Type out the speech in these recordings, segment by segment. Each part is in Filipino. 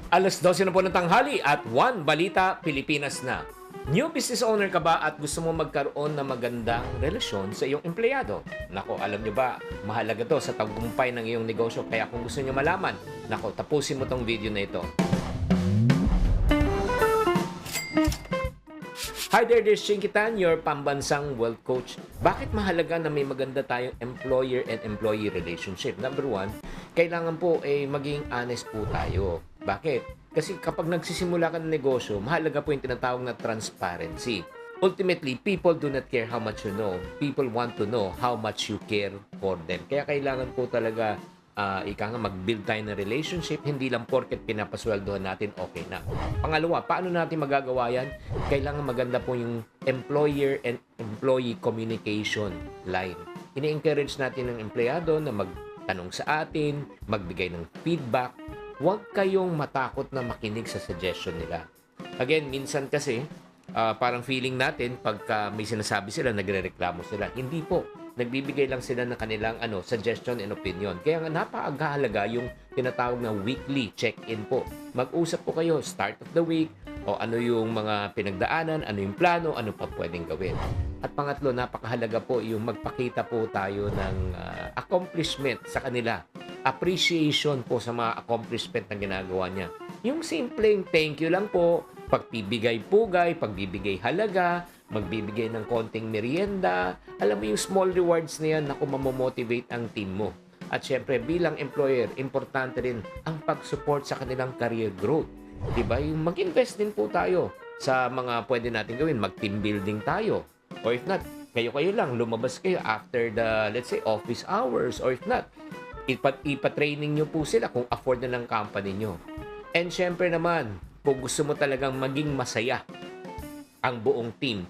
Alas 12 na po ng tanghali at One Balita Pilipinas na. New business owner ka ba at gusto mo magkaroon ng magandang relasyon sa iyong empleyado? Nako, alam nyo ba, mahalaga to sa tagumpay ng iyong negosyo. Kaya kung gusto nyo malaman, nako, tapusin mo tong video na ito. Hi there, this is Chinkitan, your pambansang wealth coach. Bakit mahalaga na may maganda tayong employer and employee relationship? Number one, kailangan po maging honest po tayo. Bakit? Kasi kapag nagsisimula ka ng negosyo, mahalaga po yung tinatawag na transparency. Ultimately, people do not care how much you know. People want to know how much you care for them. Kaya kailangan po talaga mag-build tayo ng relationship, hindi lang porket pinapasweldohan natin, okay na. Pangalawa, paano natin magagawa yan? Kailangan maganda po yung employer and employee communication line. Ini-encourage natin ng empleyado na magtanong sa atin, magbigay ng feedback. Huwag kayong matakot na makinig sa suggestion nila. Again, minsan kasi, parang feeling natin, pagka may sinasabi sila, nagre-reklamo sila. Hindi po. Nagbibigay lang sila ng kanilang suggestion and opinion. Kaya nga napakahalaga yung tinatawag na weekly check-in po. Mag-usap po kayo, start of the week, o ano yung mga pinagdaanan, ano yung plano, ano pa pwedeng gawin. At pangatlo, napakahalaga po yung magpakita po tayo ng accomplishment sa kanila. Appreciation po sa mga accomplishment na ginagawa niya. Yung simpleng thank you lang po, pagbibigay pugay, pagbibigay halaga, magbibigay ng konting merienda. Alam mo yung small rewards na yan na mamomotivate ang team mo. At syempre, bilang employer, importante rin ang pag-support sa kanilang career growth. Diba? Yung mag-invest din po tayo sa mga pwede natin gawin. Mag-team building tayo. Or if not, kayo-kayo lang, lumabas kayo after the, let's say, office hours. Or if not, ipa-training nyo po sila kung afford na ng company nyo. And syempre naman, kung gusto mo talagang maging masaya ang buong team,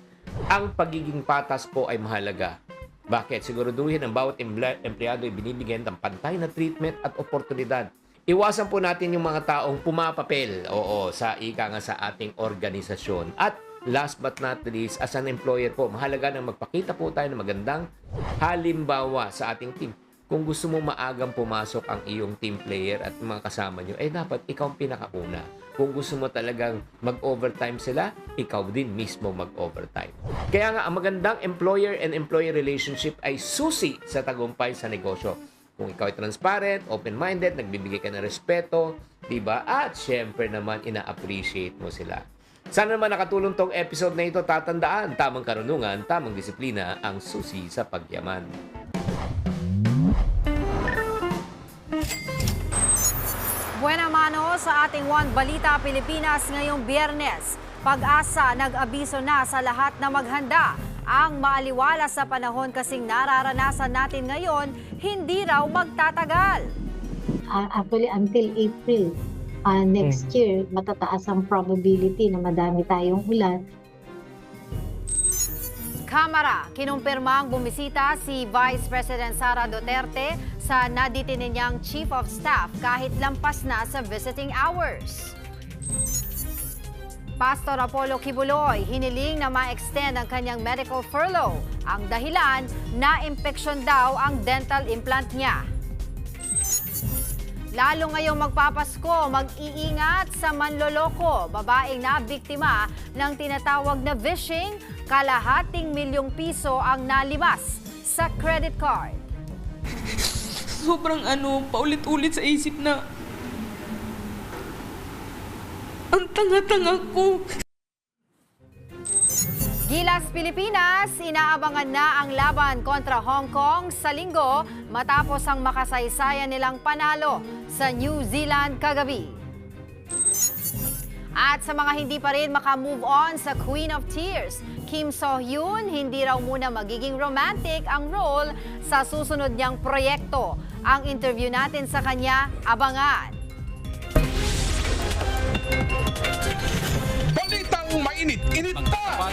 ang pagiging patas po ay mahalaga. Bakit? Siguraduhin ang bawat empleyado ay binibigyan ng pantay na treatment at oportunidad. Iwasan po natin yung mga taong pumapapel, sa sa ating organisasyon. At last but not least, as an employer po, mahalaga na magpakita po tayo ng magandang halimbawa sa ating team. Kung gusto mo maagang pumasok ang iyong team player at mga kasama nyo, dapat ikaw ang pinakauna. Kung gusto mo talagang mag-overtime sila, ikaw din mismo mag-overtime. Kaya nga, ang magandang employer and employee relationship ay susi sa tagumpay sa negosyo. Kung ikaw ay transparent, open-minded, nagbibigay ka ng respeto, diba? At syempre naman, ina-appreciate mo sila. Sana naman nakatulong tong episode na ito. Tatandaan, tamang karunungan, tamang disiplina ang susi sa pagyaman. Buena mano sa ating One Balita Pilipinas ngayong Biyernes. Pag-asa nag-abiso na sa lahat na maghanda. Ang maaliwala sa panahon kasing nararanasan natin ngayon, hindi raw magtatagal. Actually, until April next year, matataas ang probability na madami tayong ulan. Kamara, kinumpirmang bumisita si Vice President Sara Duterte sa naditinin niyang Chief of Staff kahit lampas na sa visiting hours. Pastor Apollo Kibuloy, hiniling na ma-extend ang kanyang medical furlough. Ang dahilan, na-impeksyon daw ang dental implant niya. Lalo ngayong magpapasko, mag-iingat sa manloloko. Babaeng na biktima ng tinatawag na phishing, kalahating milyong piso ang nalimas sa credit card. Sobrang paulit-ulit sa isip na ang tanga-tanga ko. Gilas Pilipinas, inaabangan na ang laban kontra Hong Kong sa linggo matapos ang makasaysayan nilang panalo sa New Zealand kagabi. At sa mga hindi pa rin makamove on sa Queen of Tears, Kim So-hyun, hindi raw muna magiging romantic ang role sa susunod niyang proyekto. Ang interview natin sa kanya, abangan. Balitang mainit-init pa!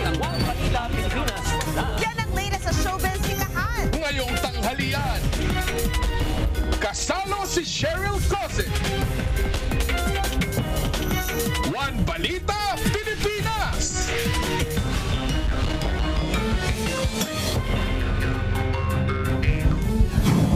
Yan ang latest sa showbiz sikahan. Ngayong tanghalian, kasalo si Cheryl Cosset. One Balita Pilipinas!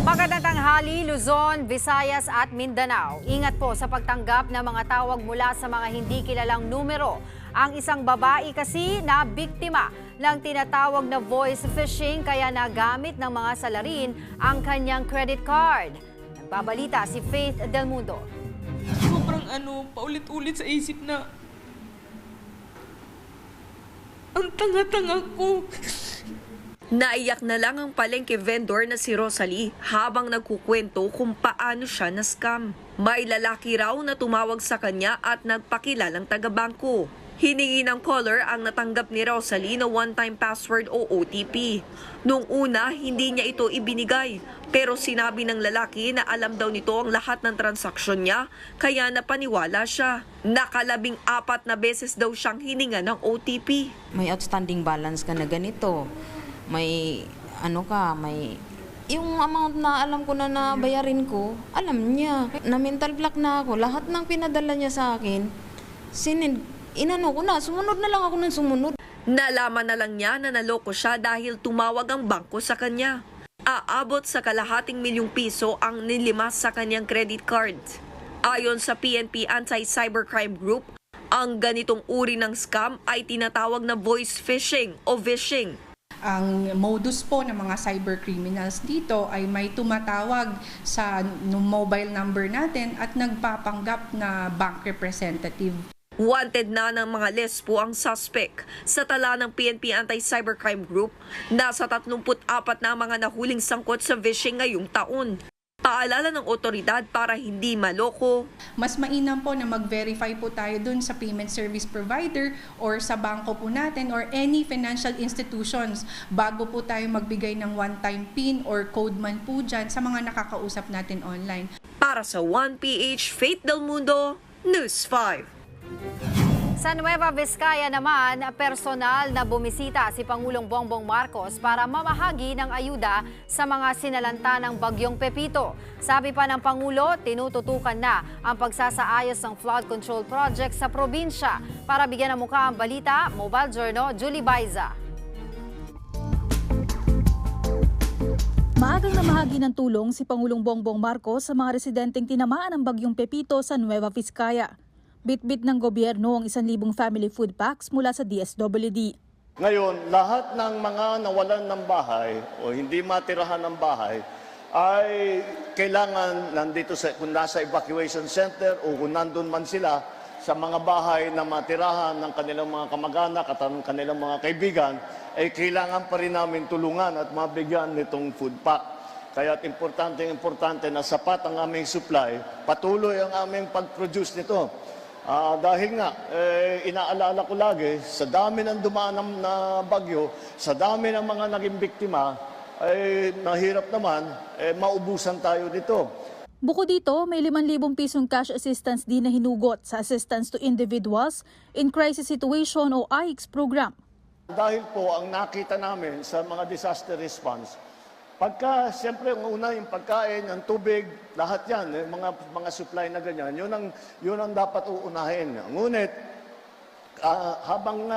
Magandang tanghali. Sali, Luzon, Visayas at Mindanao. Ingat po sa pagtanggap ng mga tawag mula sa mga hindi kilalang numero. Ang isang babae kasi na biktima ng tinatawag na voice phishing kaya nagamit ng mga salarin ang kanyang credit card. Nagbabalita si Faith Del Mundo. Sobrang paulit-ulit sa isip na ang tanga-tanga ko. Naiyak na lang ang palengke vendor na si Rosalie habang nagkukwento kung paano siya na-scam. May lalaki raw na tumawag sa kanya at nagpakilalang taga-bangko. Hiningi ng caller ang natanggap ni Rosalie na one-time password o OTP. Nung una, hindi niya ito ibinigay. Pero sinabi ng lalaki na alam daw nito ang lahat ng transaksyon niya, kaya napaniwala siya. Nakalabing-4 na beses daw siyang hininga ng OTP. May outstanding balance ka na ganito. May yung amount na alam ko na bayarin ko, alam niya. Na mental block na ako. Lahat ng pinadala niya sa akin, sumunod na lang ako ng sumunod. Nalaman na lang niya na naloko siya dahil tumawag ang bangko sa kanya. Aabot sa ₱250,000 ang nilimas sa kanyang credit card. Ayon sa PNP Anti-Cybercrime Group, ang ganitong uri ng scam ay tinatawag na voice phishing o vishing. Ang modus po ng mga cybercriminals dito ay may tumatawag sa mobile number natin at nagpapanggap na bank representative. Wanted na ng mga lesbo ang suspect. Sa tala ng PNP Anti-Cybercrime Group, nasa 34 na mga nahuling sangkot sa phishing ngayong taon. Paalala ng otoridad para hindi maloko. Mas mainam po na mag-verify po tayo dun sa payment service provider or sa bangko po natin or any financial institutions bago po tayo magbigay ng one-time PIN or code man po dyan sa mga nakakausap natin online. Para sa 1PH, Faith Del Mundo, News 5. Sa Nueva Vizcaya naman, personal na bumisita si Pangulong Bongbong Marcos para mamahagi ng ayuda sa mga sinalanta ng Bagyong Pepito. Sabi pa ng Pangulo, tinututukan na ang pagsasaayos ng flood control project sa probinsya. Para bigyan ng mukha ang balita, Mobile Journal, Julie Baiza. Maagang namahagi ng tulong si Pangulong Bongbong Marcos sa mga residenteng tinamaan ng Bagyong Pepito sa Nueva Vizcaya. Bitbit ng gobyerno ang 1,000 family food packs mula sa DSWD. Ngayon, lahat ng mga nawalan ng bahay o hindi matirahan ng bahay ay kailangan nandito kung nasa evacuation center o kung nandun man sila sa mga bahay na matirahan ng kanilang mga kamag-anak at ng kanilang mga kaibigan, ay kailangan pa rin namin tulungan at mabigyan nitong food pack. Kaya importante na sapat ang aming supply, patuloy ang aming pag-produce nito. Dahil nga, inaalala ko lagi, sa dami ng dumaan na bagyo, sa dami ng mga naging biktima, ay nahirap naman, maubusan tayo dito. Bukod dito, may 5,000 pisong cash assistance din na hinugot sa Assistance to Individuals in Crisis Situation o AICS program. Dahil po, ang nakita namin sa mga disaster response, siyempre, ang una, yung pagkain, ang tubig, lahat yan, mga supply na ganyan, yun ang dapat uunahin. Ngunit, habang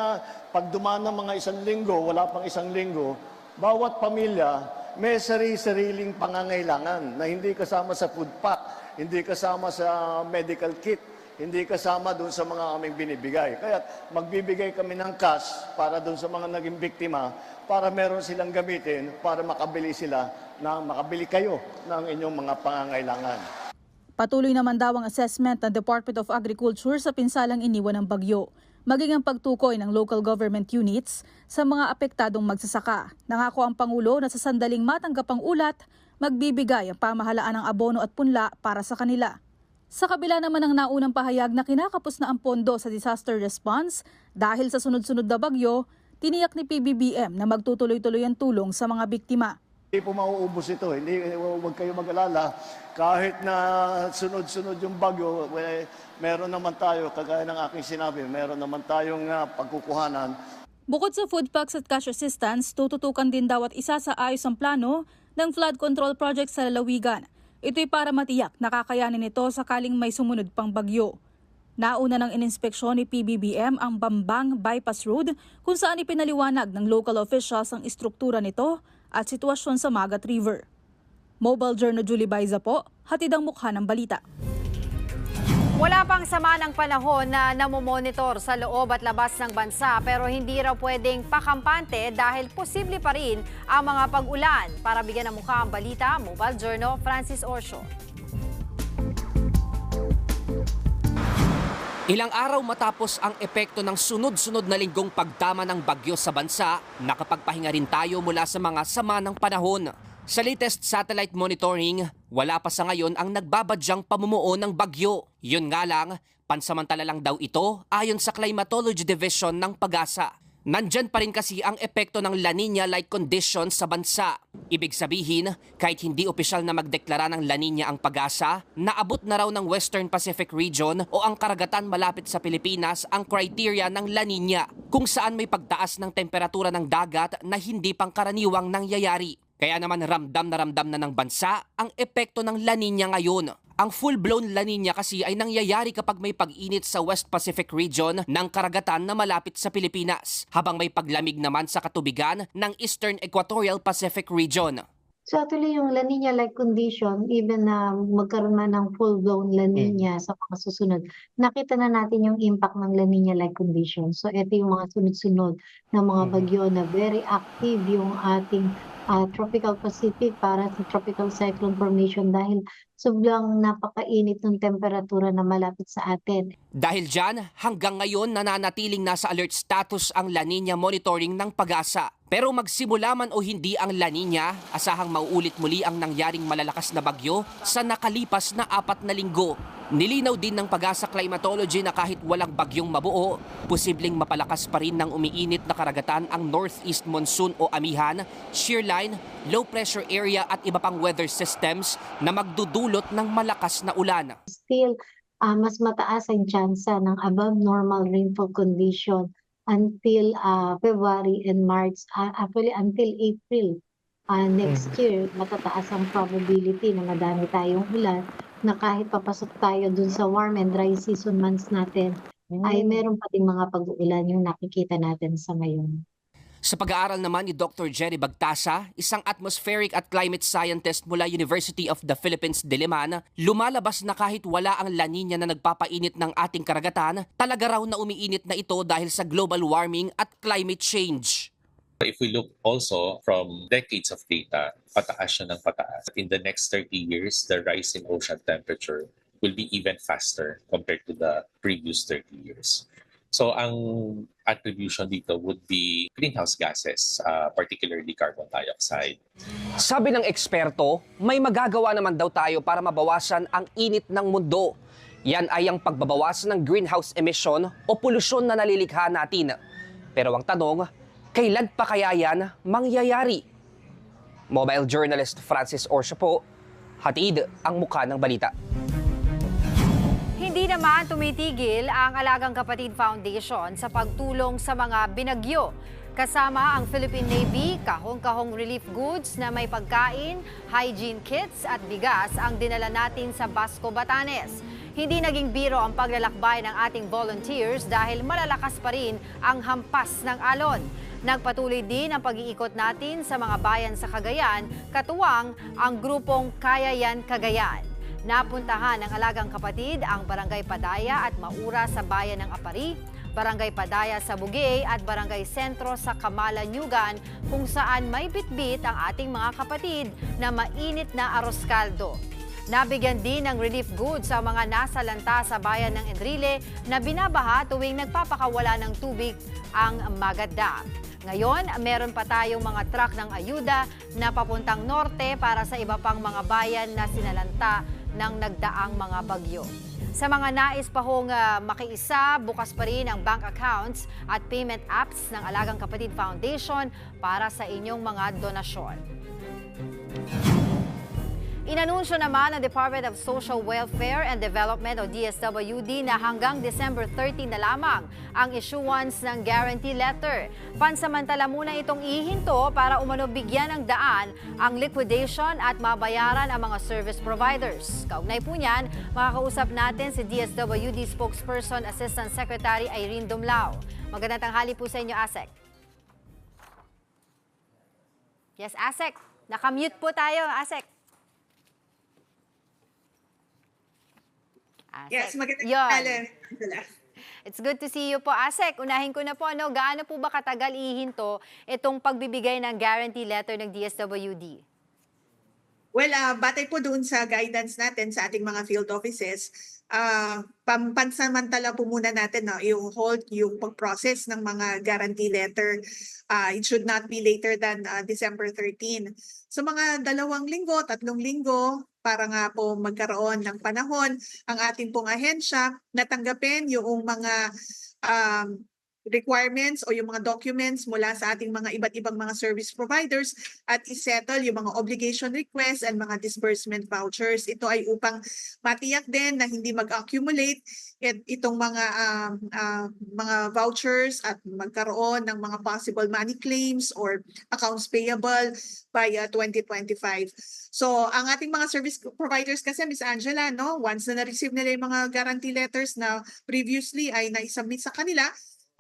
pag dumaan ng mga 1 linggo, wala pang 1 linggo, bawat pamilya may sariling pangangailangan na hindi kasama sa food pack, hindi kasama sa medical kit, hindi kasama doon sa mga aming binibigay. Kaya magbibigay kami ng cash para doon sa mga naging biktima para meron silang gamitin para makabili kayo ng inyong mga pangangailangan. Patuloy naman daw ang assessment ng Department of Agriculture sa pinsalang iniwan ng bagyo, maging ang pagtukoy ng local government units sa mga apektadong magsasaka. Nangako ang Pangulo na sa sandaling matanggap ang ulat, magbibigay ang pamahalaan ng abono at punla para sa kanila. Sa kabila naman ng naunang pahayag na kinakapos na ang pondo sa disaster response dahil sa sunod-sunod na bagyo, tiniyak ni PBBM na magtutuloy-tuloy ang tulong sa mga biktima. Hindi po mauubos ito. Huwag kayo mag-alala. Kahit na sunod-sunod yung bagyo, meron naman tayo, kagaya ng aking sinabi, meron naman tayong pagkukuhanan. Bukod sa food packs at cash assistance, tututukan din daw at isasaayos ang plano ng flood control project sa lalawigan. Ito'y para matiyak na kakayanin ito sakaling may sumunod pang bagyo. Nauna ng ininspeksyon ni PBBM ang Bambang Bypass Road kung saan ipinaliwanag ng local officials ang istruktura nito at sitwasyon sa Magat River. Mobile Journal Julie Baiza po, hatid ang mukha ng balita. Wala pang sama ng panahon na namomonitor sa loob at labas ng bansa pero hindi raw pwedeng pakampante dahil posible pa rin ang mga pag-ulan. Para bigyan ng mukha ang balita, Mobile Journal, Francis Orsio. Ilang araw matapos ang epekto ng sunod-sunod na linggong pagdama ng bagyo sa bansa, nakapagpahinga rin tayo mula sa mga sama ng panahon. Sa latest satellite monitoring, wala pa sa ngayon ang nagbabadyang pamumuo ng bagyo. Yun nga lang, pansamantala lang daw ito ayon sa Climatology Division ng PAGASA. Nandyan pa rin kasi ang epekto ng La Nina-like conditions sa bansa. Ibig sabihin, kahit hindi opisyal na magdeklara ng La Nina ang PAGASA, naabot na raw ng Western Pacific Region o ang karagatan malapit sa Pilipinas ang criteria ng La Nina, kung saan may pagtaas ng temperatura ng dagat na hindi pangkaraniwang nangyayari. Kaya naman ramdam na ng bansa ang epekto ng La Nina ngayon. Ang full-blown La Nina kasi ay nangyayari kapag may pag-init sa West Pacific Region ng karagatan na malapit sa Pilipinas, habang may paglamig naman sa katubigan ng Eastern Equatorial Pacific Region. So actually yung La Nina-like condition, even na magkaroon man ng full-blown La Nina sa mga susunod, nakita na natin yung impact ng La Nina-like condition. So ito yung mga sunod-sunod na mga bagyo na very active yung ating tropical Pacific para sa tropical cyclone formation dahil sobrang napakainit ng temperatura na malapit sa atin. Dahil dyan, hanggang ngayon nananatiling nasa alert status ang La Nina monitoring ng PAGASA. Pero magsimula man o hindi ang La Nina, asahang mauulit muli ang nangyaring malalakas na bagyo sa nakalipas na 4 na linggo. Nilinaw din ng PAGASA Climatology na kahit walang bagyong mabuo, posibleng mapalakas pa rin ng umiinit na karagatan ang northeast monsoon o amihan, shear line, low pressure area at iba pang weather systems na magdudulot ng malakas na ulan. Still, mas mataas ang tsansa ng above normal rainfall condition until February and March, actually until April next year, matataas ang probability na madami tayong ulan na kahit papasok tayo dun sa warm and dry season months natin, ay meron pa ding mga pag-uulan yung nakikita natin sa ngayon. Sa pag-aaral naman ni Dr. Jerry Bagtasa, isang atmospheric at climate scientist mula University of the Philippines, Diliman, lumalabas na kahit wala ang La Nina na nagpapainit ng ating karagatan, talaga raw na umiinit na ito dahil sa global warming at climate change. If we look also from decades of data, pataas siya ng pataas. In the next 30 years, the rise in ocean temperature will be even faster compared to the previous 30 years. So ang attribution dito would be greenhouse gases, particularly carbon dioxide. Sabi ng eksperto, may magagawa naman daw tayo para mabawasan ang init ng mundo. Yan ay ang pagbabawasan ng greenhouse emission o polusyon na nalilikha natin. Pero ang tanong, kailan pa kaya yan mangyayari? Mobile journalist Francis Orsio po, hatid ang mukha ng balita. Hindi naman tumitigil ang Alagang Kapatid Foundation sa pagtulong sa mga binagyo. Kasama ang Philippine Navy, kahong-kahong relief goods na may pagkain, hygiene kits at bigas ang dinala natin sa Basco, Batanes. Hindi naging biro ang paglalakbay ng ating volunteers dahil malalakas pa rin ang hampas ng alon. Nagpatuloy din ang pag-iikot natin sa mga bayan sa Cagayan, katuwang ang grupong Kaya Yan Cagayan. Napuntahan ng Alagang Kapatid ang Barangay Padaya at Maura sa bayan ng Apari, Barangay Padaya sa Bugey at Barangay Sentro sa Kamala, Nyugan, kung saan may bitbit ang ating mga kapatid na mainit na arroz caldo. Nabigyan din ng relief goods sa mga nasa lanta sa bayan ng Enrile na binabaha tuwing nagpapakawala ng tubig ang Magat Dam. Ngayon, meron pa tayong mga truck ng ayuda na papuntang norte para sa iba pang mga bayan na sinalanta ng nagdaang mga bagyo. Sa mga nais pa hong makiisa, bukas pa rin ang bank accounts at payment apps ng Alagang Kapatid Foundation para sa inyong mga donasyon. Inanunsyo naman ng Department of Social Welfare and Development o DSWD na hanggang December 30 na lamang ang issuance ng guarantee letter. Pansamantala muna itong ihinto para umano bigyan ng daan ang liquidation at mabayaran ang mga service providers. Kaugnay po niyan, makakausap natin si DSWD Spokesperson Assistant Secretary Irene Dumlao. Magandang tanghali po sa inyo, ASEC. Yes, ASEC. Nakamute po tayo, ASEC. Yes, magandang Yun. Angela. It's good to see you po. Asek, unahin ko na po, gaano po ba katagal ihinto itong pagbibigay ng guarantee letter ng DSWD? Well, batay po doon sa guidance natin sa ating mga field offices, pansamantala po muna natin yung hold, yung pag-process ng mga guarantee letter. It should not be later than December 13. So mga 2 linggo, 3 linggo, para nga po magkaroon ng panahon ang ating pong ahensya na tanggapin yung mga requirements o yung mga documents mula sa ating mga iba't ibang mga service providers at isettle yung mga obligation requests and mga disbursement vouchers. Ito ay upang matiyak din na hindi mag-accumulate itong mga vouchers at magkaroon ng mga possible money claims or accounts payable by 2025. So ang ating mga service providers kasi, Ms. Angela, once na na-receive nila yung mga guarantee letters na previously ay na-submit sa kanila,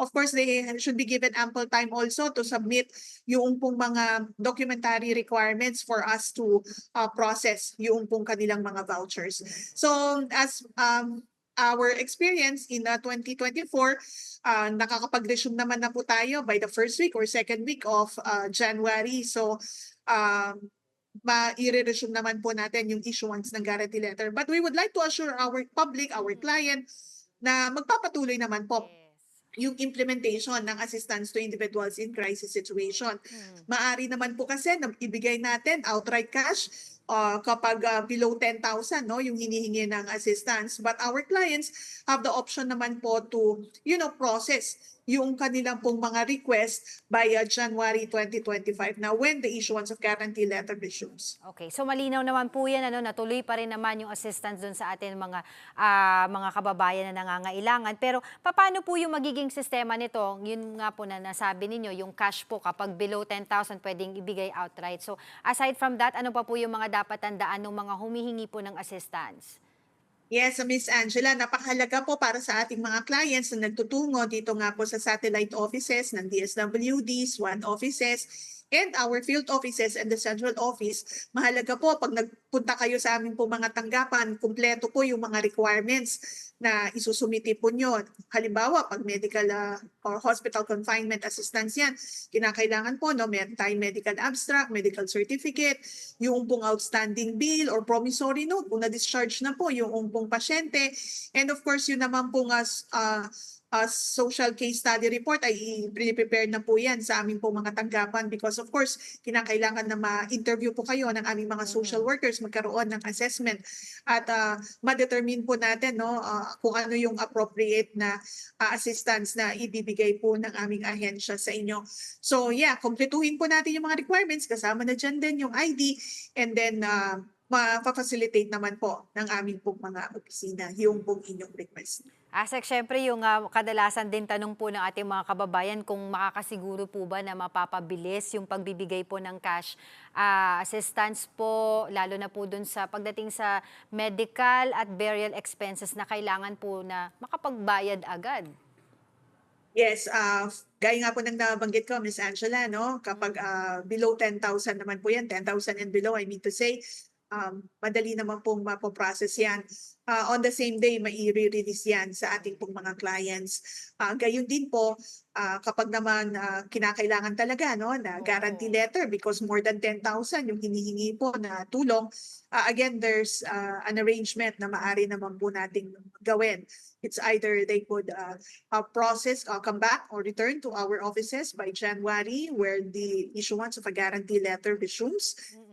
of course, they should be given ample time also to submit yung pong mga documentary requirements for us to process yung pong kanilang mga vouchers. So as our experience in 2024, nakakapag-resume naman na po tayo by the first week or second week of January. So ma-i-resume naman po natin yung issuance ng guarantee letter. But we would like to assure our public, our client, na magpapatuloy naman po yung implementation ng assistance to individuals in crisis situation. Maari naman po kasi na ibigay natin outright cash kapag below 10,000 yung hinihingi ng assistance. But our clients have the option naman po to process yung kanilang pong mga request by January 2025 na when the issuance of guarantee letter resumes. Okay, so malinaw naman po yan, natuloy pa rin naman yung assistance dun sa atin mga kababayan na nangangailangan. Pero paano po yung magiging sistema nito? Yun nga po na nasabi ninyo, yung cash po kapag below 10,000 pwedeng ibigay outright. So aside from that, ano pa po yung mga dapat tandaan ng mga humihingi po ng assistance? Yes, Ms. Angela, napakahalaga po para sa ating mga clients na nagtutungo dito nga po sa satellite offices ng DSWD, SWAN offices, and our field offices and the central office. Mahalaga po pag nagpunta kayo sa aming po mga tanggapan, kumpleto po yung mga requirements na isusumiti po nyo. Halimbawa, pag medical or hospital confinement assistance yan, kinakailangan po, meron tayong medical abstract, medical certificate, yung pong outstanding bill or promissory note, kung na-discharge na po yung pong pasyente. And of course, yun naman pong social case study report ay prepare na po yan sa aming po mga tanggapan because of course, kinakailangan na ma-interview po kayo ng aming mga social workers, magkaroon ng assessment at ma-determine po natin kung ano yung appropriate na assistance na ibibigay po ng aming ahensya sa inyo. So yeah, kumpletuhin po natin yung mga requirements, kasama na dyan din yung ID and then ma-facilitate naman po ng aming pong mga opisina yung pong inyong request. Asek, syempre yung kadalasan din tanong po ng ating mga kababayan kung makakasiguro po ba na mapapabilis yung pagbibigay po ng cash assistance po, lalo na po dun sa pagdating sa medical at burial expenses na kailangan po na makapagbayad agad. Yes, gaya nga po ng nabanggit ko, Ms. Angela, kapag below 10,000 naman po yan, 10,000 and below, I mean to say, madali naman pong mapoprocess yan. On the same day, mai-release yan sa ating pong mga clients. Gayon din po, kapag naman kinakailangan talaga na guarantee letter because more than 10,000 yung hinihingi po na tulong, again, there's an arrangement na maaari naman po nating gawin. It's either they could process, come back or return to our offices by January where the issuance of a guarantee letter resumes.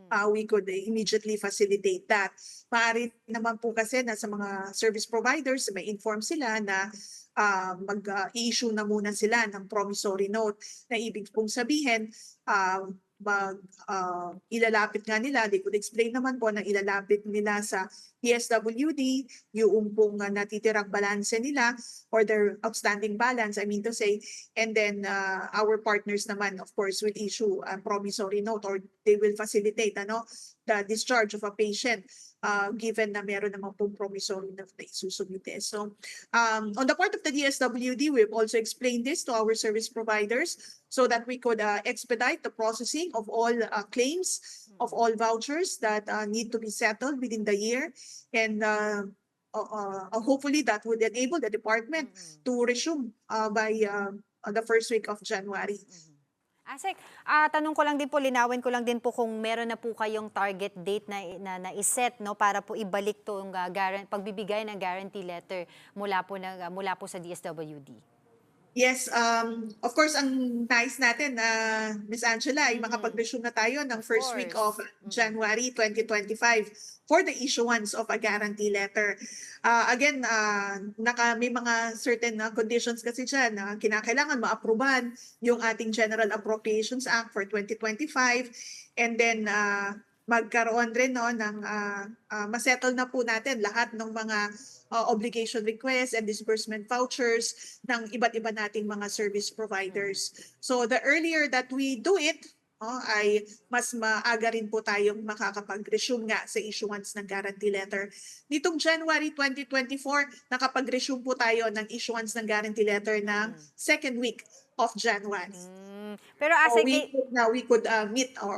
We could immediately facilitate that. Maaari naman po kasi na sa mga service providers, may inform sila na mag-i-issue na muna sila ng promissory note na ibig pong sabihin, ilalapit nga nila, they could explain naman po na ilalapit nila sa DSWD yung pong natitirang balanse nila or their outstanding balance, I mean to say, and then our partners naman of course will issue a promissory note or they will facilitate the discharge of a patient given na meron naman pong promissory note na isusumite. So on the part of the DSWD, we've also explained this to our service providers so that we could expedite the processing of all claims, of all vouchers that need to be settled within the year. And hopefully that would enable the department to resume by the first week of January. Asek, tanong ko lang din po, linawin ko lang din po kung meron na po kayong target date na iset, no, para po ibalik tong pagbibigay ng guarantee letter mula po sa DSWD. Yes, of course, ang nais natin, Ms. Angela, ay makapag-resume na tayo ng first week of January 2025 for the issuance of a guarantee letter. Again, may mga certain conditions kasi dyan na kinakailangan ma-aproban yung ating General Appropriations Act for 2025, and then magkaroon rin ng masettle na po natin lahat ng mga obligation requests and disbursement vouchers ng iba't iba nating mga service providers. So the earlier that we do it, ay mas maaga rin po tayong makakapag-resume nga sa issuance ng guarantee letter. Nitong January 2024, nakapag-resume po tayo ng issuance ng guarantee letter ng second week of January. Pero as we could meet or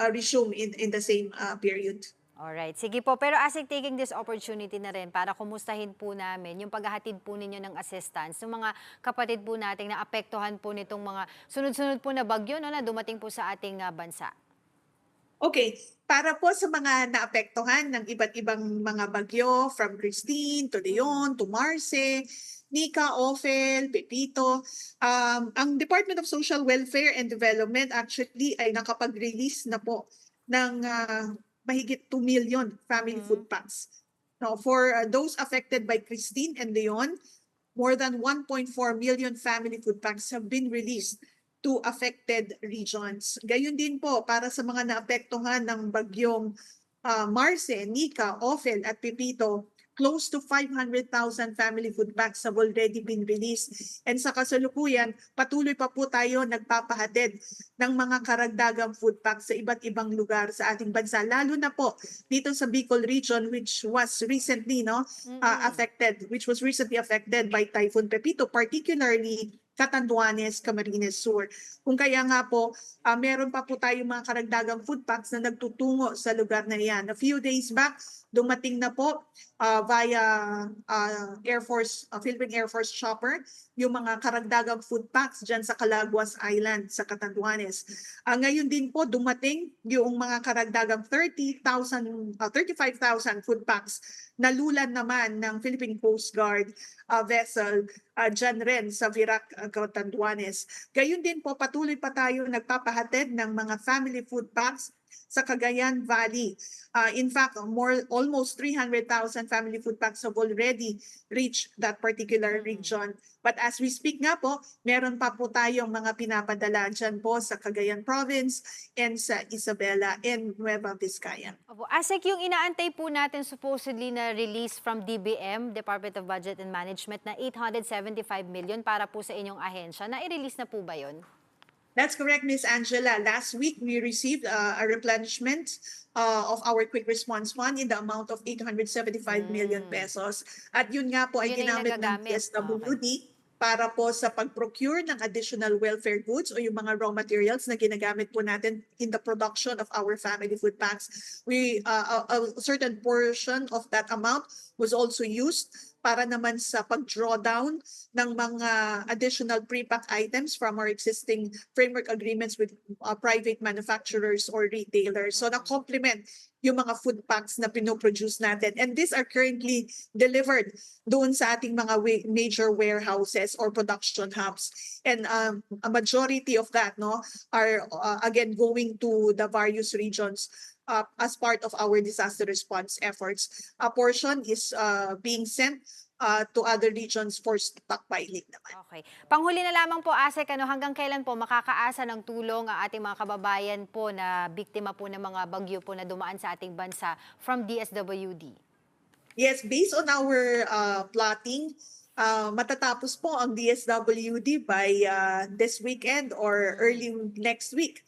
resume in the same period. Alright, sige po. Pero as taking this opportunity na rin para kumustahin po namin yung paghahatid po ninyo ng assistance ng mga kapatid po nating na apektuhan po nitong mga sunod-sunod po na bagyo na dumating po sa ating bansa. Okay, para po sa mga naapektuhan ng iba't ibang mga bagyo, from Christine to Leon to Marce, Nika, Ophel, Pepito, ang Department of Social Welfare and Development actually ay nakapag-release na po ng mahigit 2 million family food packs. Now, for those affected by Christine and Leon, more than 1.4 million family food packs have been released to affected regions. Gayun din po para sa mga naapektuhan ng bagyong Marce, Nika, Ophel at Pepito, close to 500,000 family food packs have already been released. And sa kasalukuyan, patuloy pa po tayo nagpapahatid ng mga karagdagang food packs sa iba't ibang lugar sa ating bansa, lalo na po dito sa Bicol region, which was recently affected by Typhoon Pepito, particularly Catanduanes, Camarines Sur. Kung kaya nga po, meron pa po tayong mga karagdagang food packs na nagtutungo sa lugar na yan. A few days back, dumating na po via Philippine Air Force chopper yung mga karagdagang food packs dyan sa Calaguas Island sa Catanduanes. Ngayon din po dumating yung mga karagdagang 35,000 food packs na lulan naman ng Philippine Coast Guard vessel dyan rin sa Virac, Catanduanes. Gayon din po patuloy pa tayo nagpapahatid ng mga family food packs sa Cagayan Valley. In fact, almost 300,000 family food packs have already reached that particular region. But as we speak nga po, meron pa po tayong mga pinapadala dyan po sa Cagayan Province and sa Isabela and Nueva Vizcaya. Asek, yung inaantay po natin supposedly na release from DBM, Department of Budget and Management, na 875 million para po sa inyong ahensya, na-release na po ba yun? That's correct, Ms. Angela. Last week, we received a replenishment of our Quick Response Fund in the amount of 875 million pesos. At yun nga po ay ginamit ng DSWD para po sa pag-procure ng additional welfare goods o yung mga raw materials na ginagamit po natin in the production of our family food packs. A certain portion of that amount was also used para naman sa pag-drawdown ng mga additional pre-pack items from our existing framework agreements with private manufacturers or retailers. So na-complement yung mga food packs na pinoproduce natin. And these are currently delivered doon sa ating mga major warehouses or production hubs. And a majority of that are again going to the various regions as part of our disaster response efforts. A portion is being sent to other regions for stockpiling naman. Okay. Panghuli na lamang po, Asek, hanggang kailan po makakaasa ng tulong ang ating mga kababayan po na biktima po ng mga bagyo po na dumaan sa ating bansa from DSWD? Yes, based on our plotting, matatapos po ang DSWD by this weekend or early next week.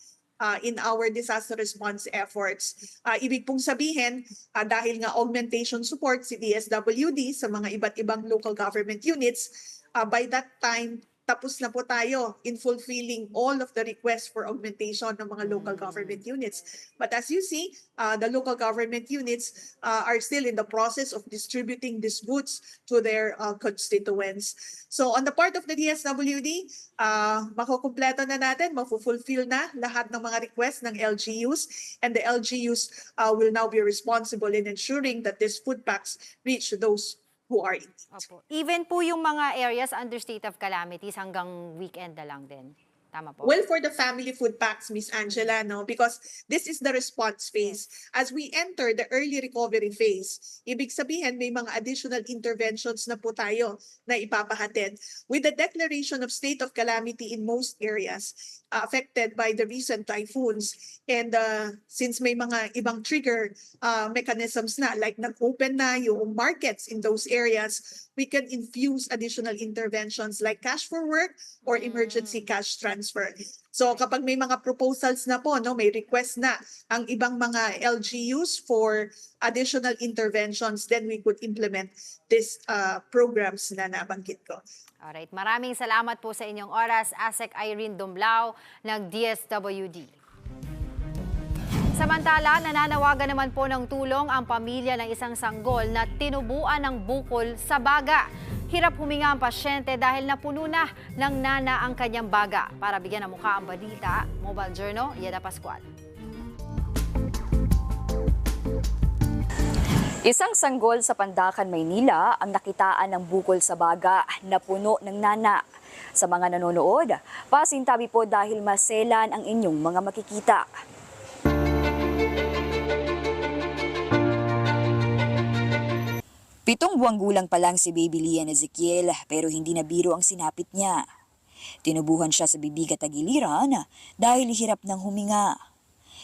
In our disaster response efforts. Ibig pong sabihin, dahil nga augmentation support si DSWD sa mga iba't ibang local government units, by that time, tapos na po tayo in fulfilling all of the requests for augmentation ng mga local government units. But as you see, the local government units are still in the process of distributing these goods to their constituents. So on the part of the DSWD, makukumpleto na natin, mafulfill na lahat ng mga requests ng LGUs, and the LGUs will now be responsible in ensuring that these food packs reach those who are in need. Opo. Even po yung mga areas under state of calamities hanggang weekend na lang din. Tama po. Well, for the family food packs, Miss Angela, no, because this is the response phase. As we enter the early recovery phase, ibig sabihin may mga additional interventions na po tayo na ipapahatid. With the declaration of state of calamity in most areas affected by the recent typhoons, and since may mga ibang trigger mechanisms na, like nag-open na yung markets in those areas, we can infuse additional interventions like cash for work or emergency cash transfer. So kapag may mga proposals na po, no, may request na ang ibang mga LGUs for additional interventions, then we could implement these programs na nabanggit ko. Alright, maraming salamat po sa inyong oras, ASEC Irene Dumblao ng DSWD. Samantala, nananawagan naman po ng tulong ang pamilya ng isang sanggol na tinubuan ng bukol sa baga. Hirap huminga ang pasyente dahil napuno na ng nana ang kanyang baga. Para bigyan ng mukha ang balita, Mobile Journal, Yeda Pascual. Isang sanggol sa Pandacan, Maynila ang nakitaan ng bukol sa baga na puno ng nana. Sa mga nanonood, pasintabi po dahil maselan ang inyong mga makikita. Pitong buwang gulang pa lang si Baby Lian Ezekiel pero hindi na biro ang sinapit niya. Tinubuhan siya sa bibig at tagiliran dahil hirap ng huminga.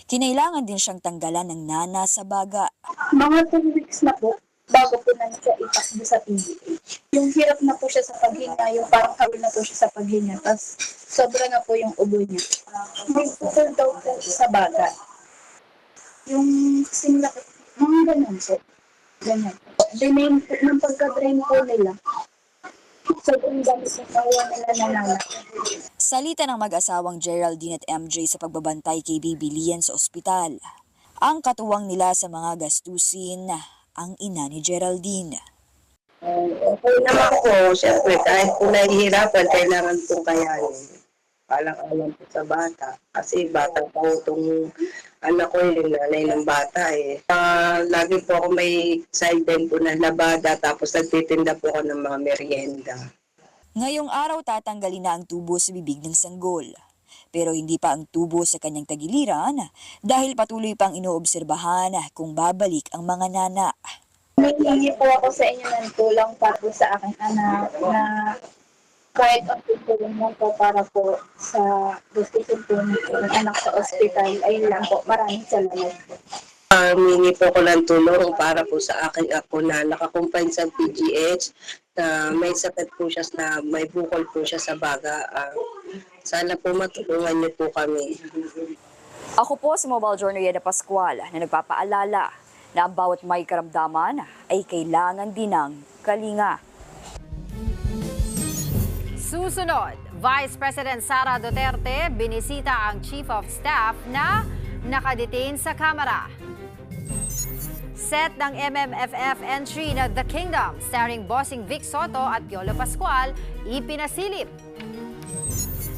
Kinailangan din siyang tanggalan ng nana sa baga. Mga 2 weeks na po bago po na siya itakbo sa PGH. Yung hirap na po siya sa paghinga, yung parang kawil na po siya sa paghinga. Tapos sobra na po yung ubo niya. May putol daw po sa baga. Yung kasing laki, mga ganun po. Ganyan. Then, ng pagka-drain po nila, sobrang gamit sa kawa nila na nana. Salita ng mag-asawang Geraldine at MJ sa pagbabantay kay Baby Lian sa ospital. Ang katuwang nila sa mga gastusin, ang ina ni Geraldine. Okay naman po, siyempre kahit po nahihirapan, kailangan pong kayanin. Alang-alang po sa bata. Kasi bata po itong anak ko, yung nanay ng bata eh. Lagi po ako may sideline po na labada, tapos nagtitinda po ako ng mga merienda. Ngayong araw tatanggalin na ang tubo sa bibig ng sanggol. Pero hindi pa ang tubo sa kanyang tagiliran dahil patuloy pang inoobserbahan kung babalik ang mga nana. Naghingi po ako sa inyo ng tulong para po sa aking anak na kahit ang tutulong mo po para po sa gustusin po ng anak sa ospital. Ayun lang po. Maraming salamat po. Humingi po ko ng tulong para po sa aking apo na nakakumpine sa PGH. May sakit po siya na may bukol po siya sa baga. Sana po matulungan niyo po kami. Ako po si Mobile Journal Yeda Pascual na nagpapaalala na ang bawat may karamdaman ay kailangan din ng kalinga. Susunod, Vice President Sara Duterte binisita ang Chief of Staff na nakadetain sa Kamara. Set ng MMFF entry na The Kingdom starring Bossing Vic Soto at Piolo Pascual ipinasilip.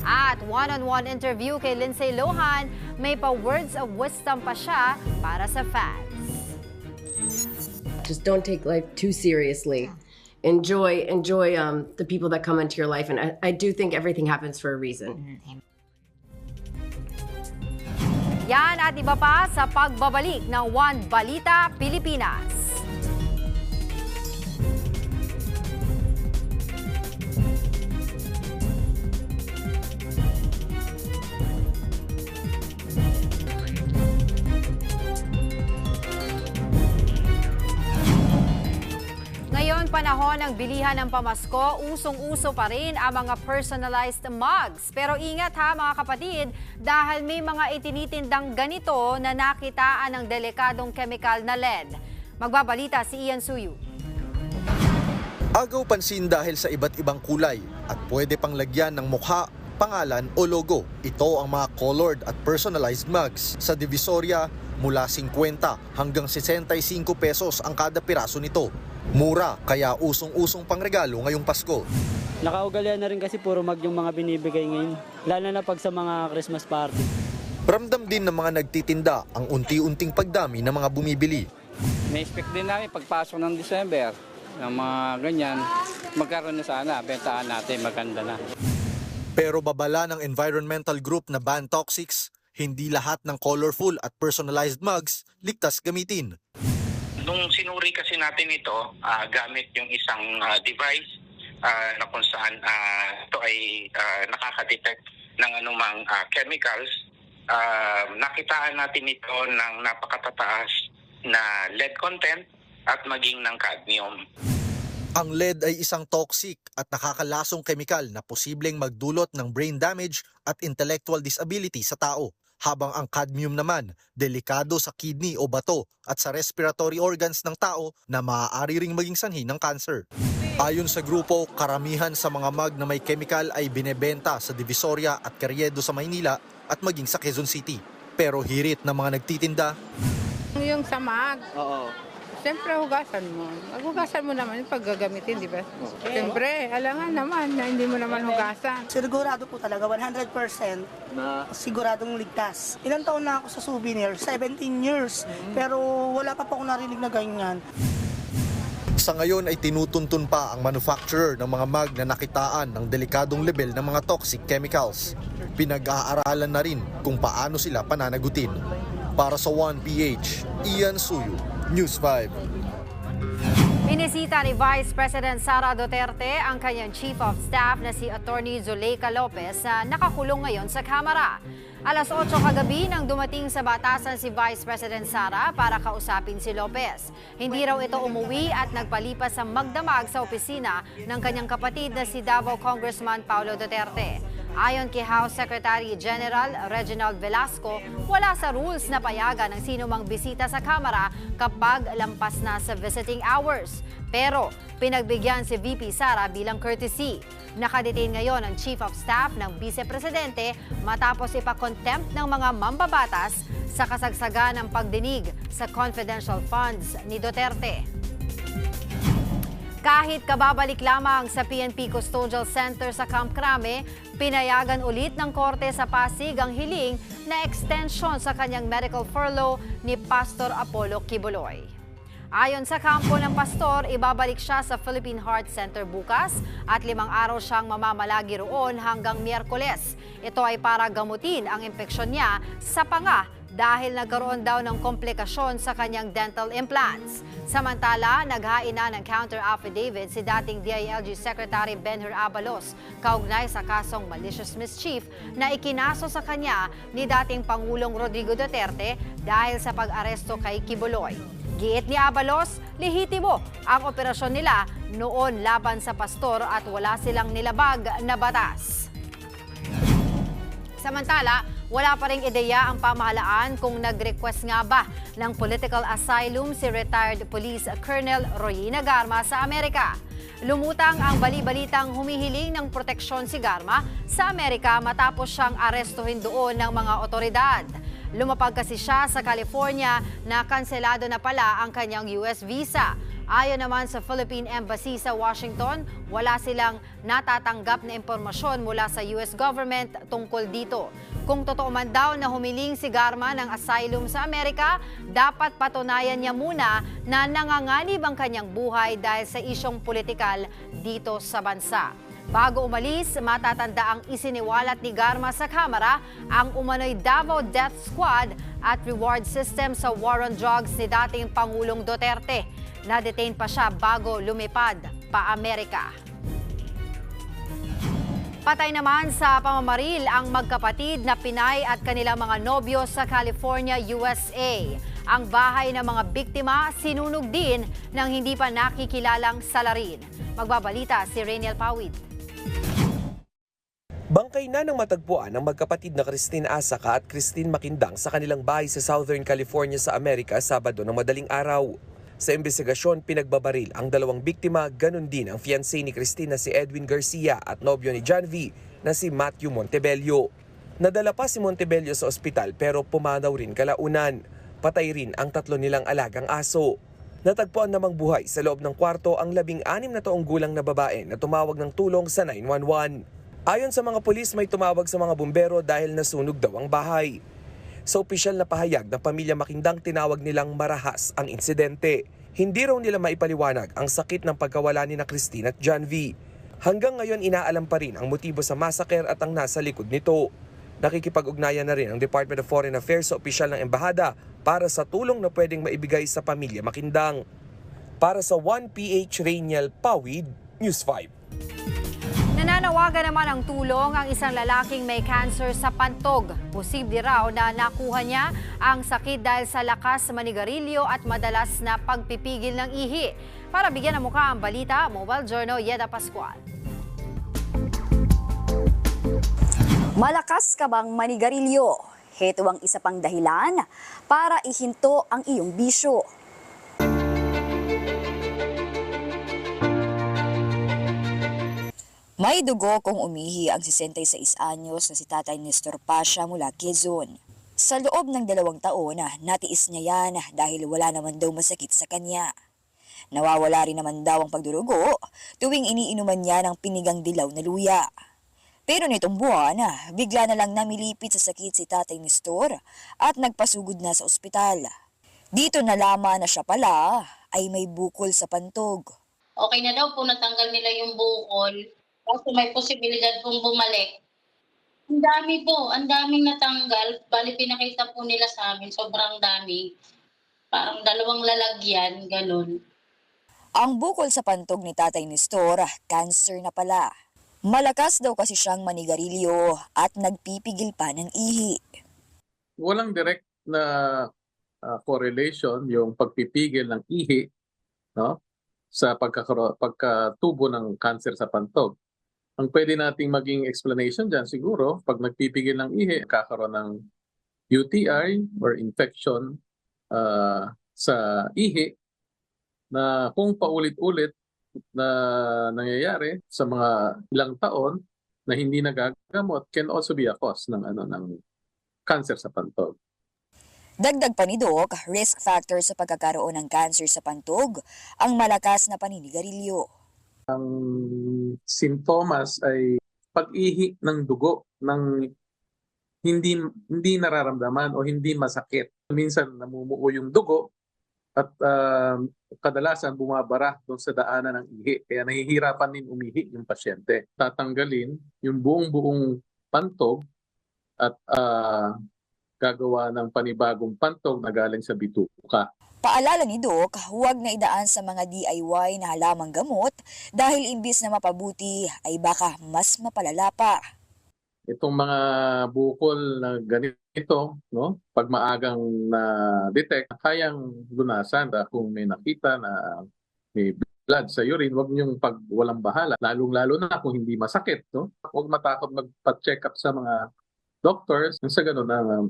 At one-on-one interview kay Lindsay Lohan, may pa-words of wisdom pa siya para sa fans. Just don't take life too seriously. Enjoy the people that come into your life, and I do think everything happens for a reason. Yan at iba pa sa pagbabalik ng One Balita Pilipinas. Ngayon, panahon ng bilihan ng pamasko, usong-uso pa rin ang mga personalized mugs. Pero ingat ha mga kapatid, dahil may mga itinitindang ganito na nakitaan ng delikadong chemical na lead. Magbabalita si Ian Suyu. Agaw pansin dahil sa iba't ibang kulay at pwede pang lagyan ng mukha, pangalan o logo. Ito ang mga colored at personalized mugs. Sa Divisoria, mula 50 hanggang 65 pesos ang kada piraso nito. Mura, kaya usong-usong pangregalo ngayong Pasko. Nakaugalian na rin kasi puro mag yung mga binibigay ngayon, lalo na pag sa mga Christmas party. Ramdam din ng mga nagtitinda ang unti-unting pagdami ng mga bumibili. May-expect din namin pagpasok ng December, ng mga ganyan, magkaroon na sana, bentahan natin, maganda na. Pero babala ng environmental group na Ban Toxics, hindi lahat ng colorful at personalized mugs ligtas gamitin. Nung sinuri kasi natin ito, gamit yung isang device na kung saan ito ay nakaka-detect ng anumang chemicals, nakitaan natin ito ng napakatataas na lead content at maging ng cadmium. Ang lead ay isang toxic at nakakalasong kemikal na posibleng magdulot ng brain damage at intellectual disability sa tao. Habang ang cadmium naman, delikado sa kidney o bato at sa respiratory organs ng tao na maaari ring maging sanhi ng cancer. Ayon sa grupo, karamihan sa mga mug na may chemical ay binebenta sa Divisoria at Carriedo sa Maynila at maging sa Quezon City. Pero hirit ng mga nagtitinda. Yung sa mug, Oo. siyempre hugasan mo. Hugasan mo naman yung paggagamitin, di ba? Siyempre, alangan naman na hindi mo naman hugasan. Sigurado po talaga, 100% Na siguradong ligtas. Ilang taon na ako sa souvenir? 17 years. Pero wala pa ako narinig na ganyan. Sa ngayon ay tinutuntun pa ang manufacturer ng mga mug na nakitaan ng delikadong level ng mga toxic chemicals. Pinag-aaralan na rin kung paano sila pananagutin. Para sa 1PH, Ian Suyo, News 5. Binisita ni Vice President Sara Duterte ang kanyang Chief of Staff na si Attorney Zuleika Lopez na nakakulong ngayon sa Kamara. Alas 8 kagabi nang dumating sa batasan si Vice President Sara para kausapin si Lopez. Hindi raw ito umuwi at nagpalipas sa magdamag sa opisina ng kanyang kapatid na si Davao Congressman Paulo Duterte. Ayon kay House Secretary General Reginald Velasco, wala sa rules na payagan ng sino mang bisita sa Kamara kapag lampas na sa visiting hours. Pero pinagbigyan si VP Sara bilang courtesy. Nakadetain ngayon ang Chief of Staff ng Vice Presidente matapos ipakontempt ng mga mambabatas sa kasagsagan ng pagdinig sa confidential funds ni Duterte. Kahit kababalik lamang sa PNP Custodial Center sa Camp Crame, pinayagan ulit ng Korte sa Pasig ang hiling na extension sa kanyang medical furlough ni Pastor Apollo Kibuloy. Ayon sa kampo ng pastor, ibabalik siya sa Philippine Heart Center bukas at 5 araw siyang mamamalagi roon hanggang Miyerkules. Ito ay para gamutin ang impeksyon niya sa panga dahil nagkaroon daw ng komplikasyon sa kanyang dental implants. Samantala, naghain na ng counter affidavit si dating DILG Secretary Benhur Abalos kaugnay sa kasong malicious mischief na ikinaso sa kanya ni dating Pangulong Rodrigo Duterte dahil sa pag-aresto kay Kibuloy. Giit ni Abalos, lehitimo ang operasyon nila noon laban sa pastor at wala silang nilabag na batas. Samantala, wala pa ring ideya ang pamahalaan kung nag-request nga ba ng political asylum si retired Police Colonel Royina Garma sa Amerika. Lumutang ang bali-balitang humihiling ng proteksyon si Garma sa Amerika matapos siyang arestuhin doon ng mga otoridad. Lumapag kasi siya sa California na kanselado na pala ang kanyang US visa. Ayon naman sa Philippine Embassy sa Washington, wala silang natatanggap na impormasyon mula sa US government tungkol dito. Kung totoo man daw na humiling si Garma ng asylum sa Amerika, dapat patunayan niya muna na nanganganib ang kanyang buhay dahil sa isyong politikal dito sa bansa. Bago umalis, matatanda ang isiniwalat ni Garma sa Kamara ang umano'y Davao Death Squad at reward system sa war on drugs ni dating Pangulong Duterte. Na-detain pa siya bago lumipad pa Amerika. Patay naman sa pamamaril ang magkapatid na Pinay at kanilang mga nobyo sa California, USA. Ang bahay ng mga biktima sinunog din ng hindi pa nakikilalang salarin. Magbabalita si Rainiel Pawid. Bangkay na ng matagpuan ng magkapatid na Christine Asaka at Christine Makindang sa kanilang bahay sa Southern California sa Amerika Sabado ng madaling araw. Sa investigasyon, pinagbabaril ang dalawang biktima, ganun din ang fiancé ni Cristina si Edwin Garcia at nobyo ni John V na si Matthew Montebello. Nadala pa si Montebello sa ospital pero pumanaw rin kalaunan. Patay rin ang 3 nilang alagang aso. Natagpuan namang buhay sa loob ng kwarto ang 16 na taong gulang na babae na tumawag ng tulong sa 911. Ayon sa mga pulis, may tumawag sa mga bumbero dahil nasunog daw ang bahay. Sa opisyal na pahayag ng pamilya Makindang, tinawag nilang marahas ang insidente. Hindi raw nila maipaliwanag ang sakit ng pagkawala ni na Christine at John V. Hanggang ngayon inaalam pa rin ang motibo sa massacre at ang nasa likod nito. Nakikipag-ugnayan na rin ang Department of Foreign Affairs sa opisyal ng embahada para sa tulong na pwedeng maibigay sa pamilya Makindang. Para sa 1PH Rainiel Pawid, News 5. Nananawagan naman ng tulong ang isang lalaking may cancer sa pantog. Posible raw na nakuha niya ang sakit dahil sa lakas sa manigarilyo at madalas na pagpipigil ng ihi. Para bigyan ng mukha ang balita, Mobile Journal, Yeda Pascual. Malakas ka bang manigarilyo? Heto ang isa pang dahilan para ihinto ang iyong bisyo. May dugo kung umihi ang 66 anyos na si Tatay Nestor Pasha mula Quezon. Sa loob ng 2 taon, natiis niya yan dahil wala naman daw masakit sa kanya. Nawawala rin naman daw ang pagdurugo tuwing iniinuman niya ng pinigang dilaw na luya. Pero nitong buwan, bigla na lang namilipit sa sakit si Tatay Nestor at nagpasugod na sa ospital. Dito nalaman na siya pala ay may bukol sa pantog. Okay na daw po, natanggal nila yung bukol. Kasi may posibilidad pong bumalik. Ang dami po, ang daming natanggal. Bali pinakita po nila sa amin, sobrang dami. Parang 2 lalagyan, ganun. Ang bukol sa pantog ni Tatay Nestor, cancer na pala. Malakas daw kasi siyang manigarilyo at nagpipigil pa ng ihi. Walang direct na correlation yung pagpipigil ng ihi, no, sa pagkatubo ng cancer sa pantog. Ang pwede nating maging explanation dyan siguro, pag nagpipigil ng ihi, kakaroon ng UTI or infection sa ihi na kung paulit-ulit na nangyayari sa mga ilang taon na hindi nagagamot can also be a cause ng cancer sa pantog. Dagdag pa ni Doc, risk factor sa pagkakaroon ng cancer sa pantog ang malakas na paninigarilyo. Ang sintomas ay pag-ihi ng dugo ng hindi nararamdaman o hindi masakit. Minsan namumuo yung dugo at kadalasan bumabara doon sa daanan ng ihi. Kaya nahihirapan din umihi yung pasyente. Tatanggalin yung buong pantog at gagawa ng panibagong pantog na galing sa bituka. Paalala ni Doc, huwag na idaan sa mga DIY na halamang gamot dahil imbis na mapabuti ay baka mas mapalala pa. Itong mga bukol na ganito, no, pag maagang na-detect, kayang lunasan kung may nakita na may blood sa urine, huwag niyong pag walang bahala, lalong-lalo na kung hindi masakit. No? Huwag matakot magpa-check up sa mga doctors sa gano'n na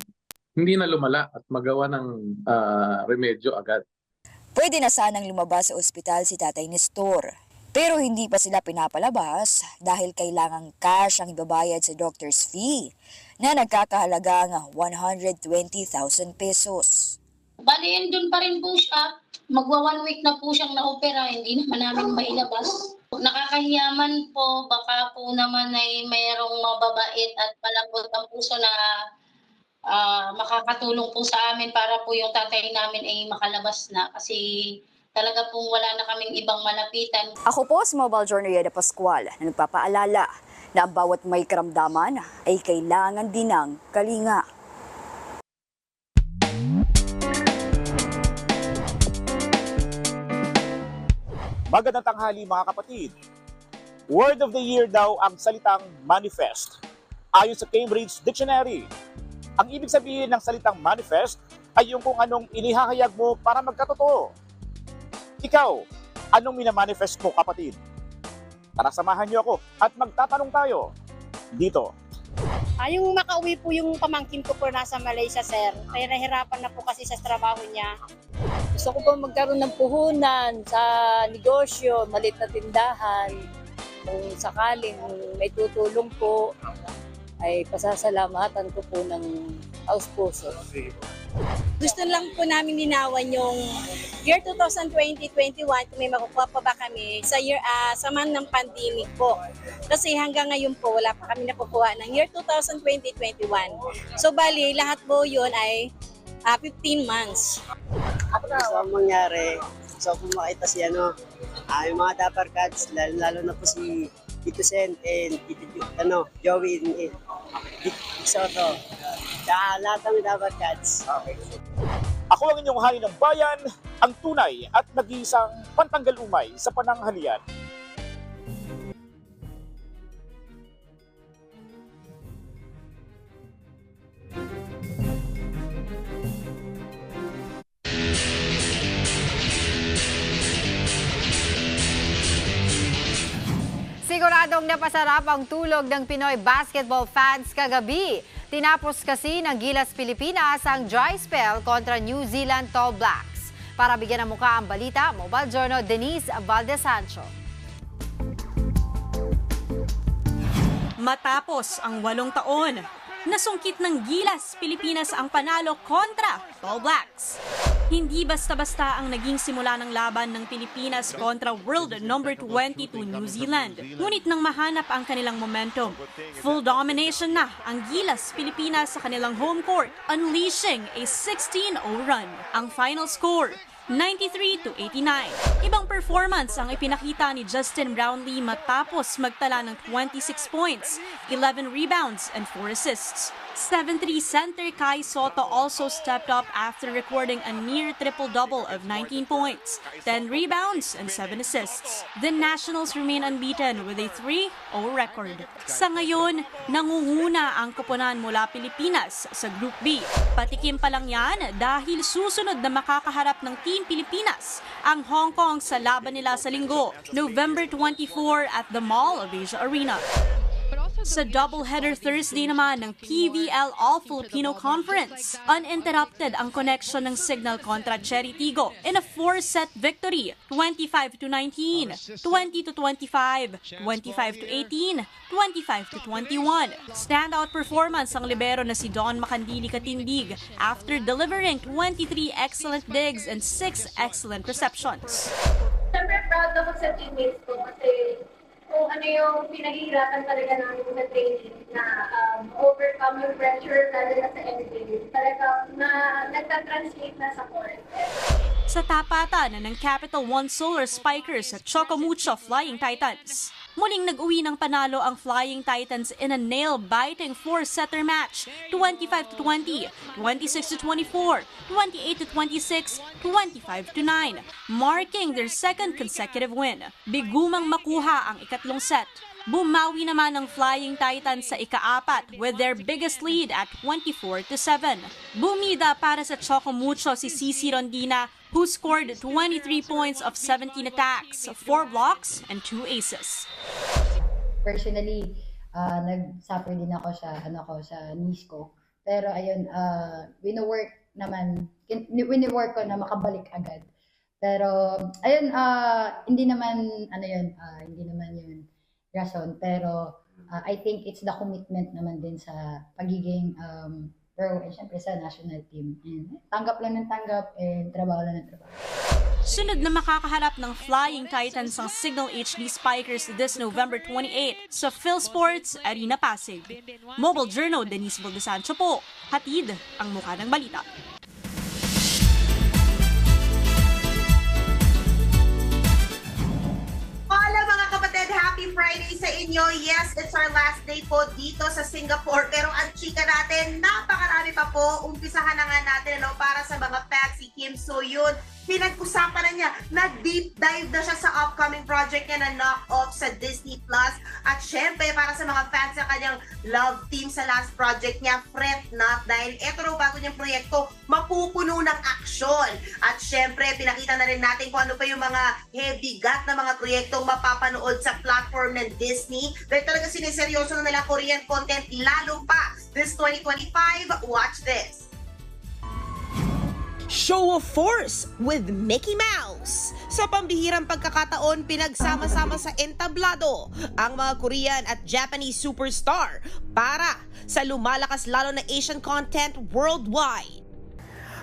hindi na lumala at magawa ng remedyo agad. Pwede na sanang lumabas sa ospital si Tatay Nestor. Pero hindi pa sila pinapalabas dahil kailangang cash ang ibabayad sa doctor's fee na nagkakahalagang 120,000 pesos. Bali, doon pa rin po siya. Magwa 1 week na po siyang na-opera, hindi naman namin mailabas. Nakakahiyaman po, baka po naman ay mayroong mababait at malambot ang puso na makakatulong po sa amin para po yung tatay namin ay makalabas na kasi talaga pong wala na kaming ibang malapitan. Ako po si Mobile Journal Yeda Pascual na nagpapaalala na ang bawat may karamdaman ay kailangan din ng kalinga. Magandang tanghali mga kapatid. Word of the year daw ang salitang manifest. Ayon sa Cambridge Dictionary, ang ibig sabihin ng salitang manifest ay yung kung anong inihahayag mo para magkatotoo. Ikaw, anong minamanifest mo kapatid? Tara samahan niyo ako at magtatanong tayo dito. Yung makauwi po yung pamangkin ko po nasa Malaysia, sir. Kaya nahirapan na po kasi sa trabaho niya. Gusto ko po magkaroon ng puhunan sa negosyo, maliit na tindahan. Kung sakaling may tutulong po, ay pasasalamatan ko po ng taos-puso. Gusto lang po namin linawan yung year 2020-21 kung may makukuha pa ba kami sa year sa man ng pandemic po. Kasi hanggang ngayon po wala pa kami nakukuha ng year 2020-21. So bali lahat po yun ay 15 months. Gusto kong mangyari, gusto kong makita si yung mga Dapper Cats, lalo na po si Tito Sen and Joey Soto. Tsaka lahat ng Dapper Cats. Ako ang inyong hari ng bayan, ang tunay at nag-iisang pantanggal umay sa pananghalian. Siguradong napasarap ang tulog ng Pinoy basketball fans kagabi. Tinapos kasi ng Gilas Pilipinas ang dry spell kontra New Zealand Tall Blacks. Para bigyan ng muka ang balita, Mobile Journal Denise Valdesancho. Matapos ang 8 taon, nasungkit ng Gilas Pilipinas ang panalo kontra Tall Blacks. Hindi basta-basta ang naging simula ng laban ng Pilipinas kontra world number 22 New Zealand. Ngunit nang mahanap ang kanilang momentum, full domination na ang Gilas Pilipinas sa kanilang home court, unleashing a 16-0 run. Ang final score, 93-89. Ibang performance ang ipinakita ni Justin Brownlee matapos magtala ng 26 points, 11 rebounds, and 4 assists. 7-3 center Kai Soto also stepped up after recording a near triple-double of 19 points, 10 rebounds, and 7 assists. The Nationals remain unbeaten with a 3-0 record. Sa ngayon, nangunguna ang koponan mula Pilipinas sa Group B. Patikim pa lang yan dahil susunod na makakaharap ng Team Pilipinas ang Hong Kong sa laban nila sa linggo, November 24 at the Mall of Asia Arena. Sa doubleheader Thursday naman ng PVL All-Filipino Conference, uninterrupted ang connection ng Signal kontra Cherry Tigo in a 4-set victory, 25-19, 20-25, 25-18, 25-21. Standout performance ang libero na si Don Macandili Katindig after delivering 23 excellent digs and 6 excellent receptions. Siyempre proud ako sa teammates ko kasi kung ano yung pinaghihirapan talaga namin sa training na overcome yung pressure lalo na sa NBA. Talagang nagta-translate na sa court. Sa tapatan ng Capital One Solar Spikers at Chocomucho Flying Titans, muling nag-uwi ng panalo ang Flying Titans in a nail-biting 4-setter match, 25-20, 26-24, 28-26, 25-9, marking their second consecutive win. Bigumang makuha ang ikatlong set. Bumawi naman ang Flying Titans sa ika-4 with their biggest lead at 24-7. Bumida para sa Chocomucho si Cici Rondina, who scored 23 points of 17 attacks, 4 blocks, and 2 aces. Personally, nag-suffer din ako sa knees ko. Pero ayun, wino-work ko na makabalik agad. Pero ayun, hindi naman yun rason, pero I think it's the commitment naman din sa pagiging pro and syempre sa national team. And tanggap lang ng tanggap and trabaho lang ng trabaho. Sunod na makakaharap ng Flying Titans ang Signal HD Spikers this November 28 sa PhilSports Arena Pasig. Mobile Journal Denise Valdesancho po, hatid ang mukha ng balita. Hola mga kapatid, happy Friday sa inyo. Yes, it's our last day po dito sa Singapore. Pero ang chika natin, napakarami pa po. Umpisahan na nga natin para sa mga fans, si Kim So Yoon. Pinag-usapan na niya, nag-deep dive na siya sa upcoming project niya na Knock Off sa Disney+. At syempre, para sa mga fans sa kanyang love team sa last project niya, fret not, dahil eto raw bago niyang proyekto, mapupuno ng aksyon. At syempre, pinakita na rin natin kung ano pa yung mga heavy gut na mga proyektong mapapanood sa platform ng Disney. Dahil talaga siniseryoso na nila Korean content, lalo pa this 2025. Watch this. Show of Force with Mickey Mouse. Sa pambihirang pagkakataon, pinagsama-sama sa entablado ang mga Korean at Japanese superstar para sa lumalakas lalo na Asian content worldwide.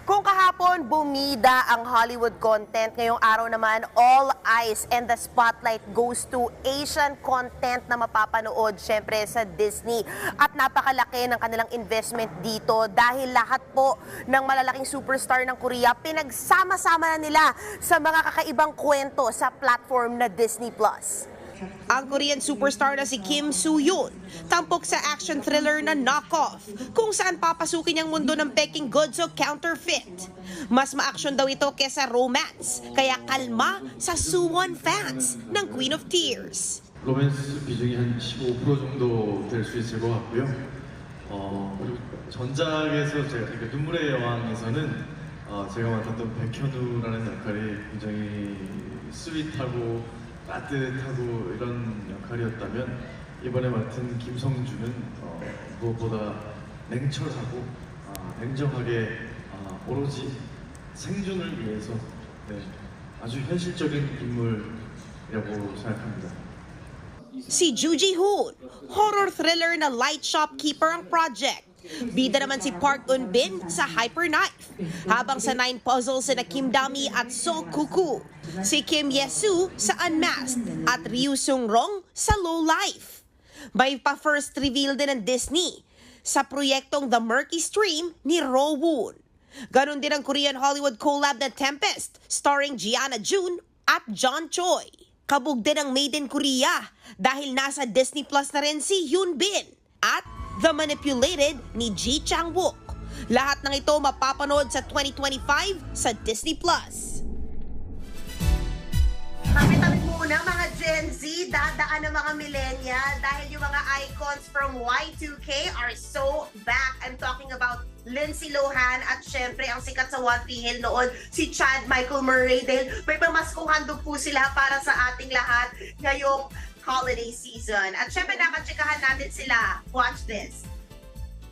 Kung kahapon bumida ang Hollywood content, ngayong araw naman all eyes and the spotlight goes to Asian content na mapapanood syempre sa Disney. At napakalaki ng kanilang investment dito dahil lahat po ng malalaking superstar ng Korea pinagsama-sama na nila sa mga kakaibang kwento sa platform na Disney+. Ang Korean superstar na si Kim Soo-hyun, tampok sa action thriller na Knockoff, kung saan papasukin ang mundo ng peking goods o counterfeit. Mas ma-action daw ito kesa romance, kaya kalma sa Suwon fans ng Queen of Tears. 로맨스 비중이 한 15% 정도 될 수 있을 것 같고요. 그리고 전작에서 제가 그러니까 눈물의 여왕에서는 제가 맡았던 백현우라는 역할이 굉장히 스윗하고 따뜻하고 이런 역할이었다면 이번에 맡은 김성주는 무엇보다 냉철하고 냉정하게 오로지 생존을 위해서 아주 현실적인 인물이라고 생각합니다. Si Joo Ji-hoon, horror thriller na light shopkeeper ang project. Bida naman si Park Eun-bin sa Hyper Knife, habang sa 9 puzzles na Kim Dami at So Kuku. Si Kim Ye-soo sa Unmasked at Ryu Seung-rong sa Low Life. May pa-first reveal din ng Disney sa proyektong The Murky Stream ni Ro Woon. Ganon din ang Korean Hollywood collab na Tempest starring Gianna Jun at John Choi. Kabog din ang Made in Korea dahil nasa Disney Plus na rin si Hyun Bin at The Manipulated ni Ji Chang-wook. Lahat ng ito mapapanood sa 2025 sa Disney Plus. Tabi-tabi muna mga Gen Z, dadaan ng mga millennial dahil yung mga icons from Y2K are so back. I'm talking about Lindsay Lohan at syempre ang sikat sa One Tree Hill noon, si Chad Michael Murray. Dahil may pamaskong handog po sila para sa ating lahat ngayong holiday season. At syempre nakachikahan natin sila. Watch this.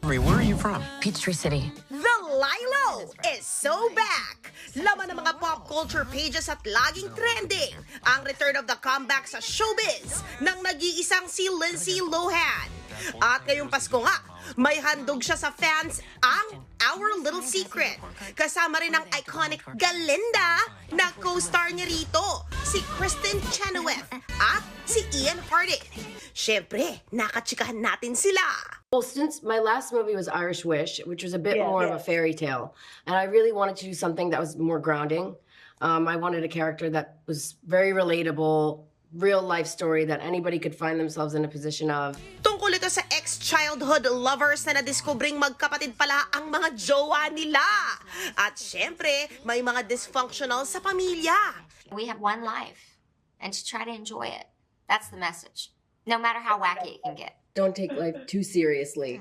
Where are you from? Peachtree City. The Lilo is so back! Laman ng mga pop culture pages at laging trending ang return of the comeback sa showbiz ng nag-iisang si Lindsay Lohan. At ngayong Pasko nga, may handog siya sa fans ang Our Little Secret. Kasama rin ang iconic Galinda na co-star niya rito, si Kristen Chenoweth at si Ian Harding. Syempre, nakachikahan natin sila. Well, since my last movie was Irish Wish, which was a bit more of a fairy tale, and I really wanted to do something that was more grounding. I wanted a character that was very relatable, real life story that anybody could find themselves in a position of. Tungkol ito sa ex-childhood lovers na nadiskubring magkapatid pala ang mga jowa nila. At syempre, may mga dysfunctional sa pamilya. We have one life, and to try to enjoy it. That's the message. No matter how wacky it can get. Don't take life too seriously.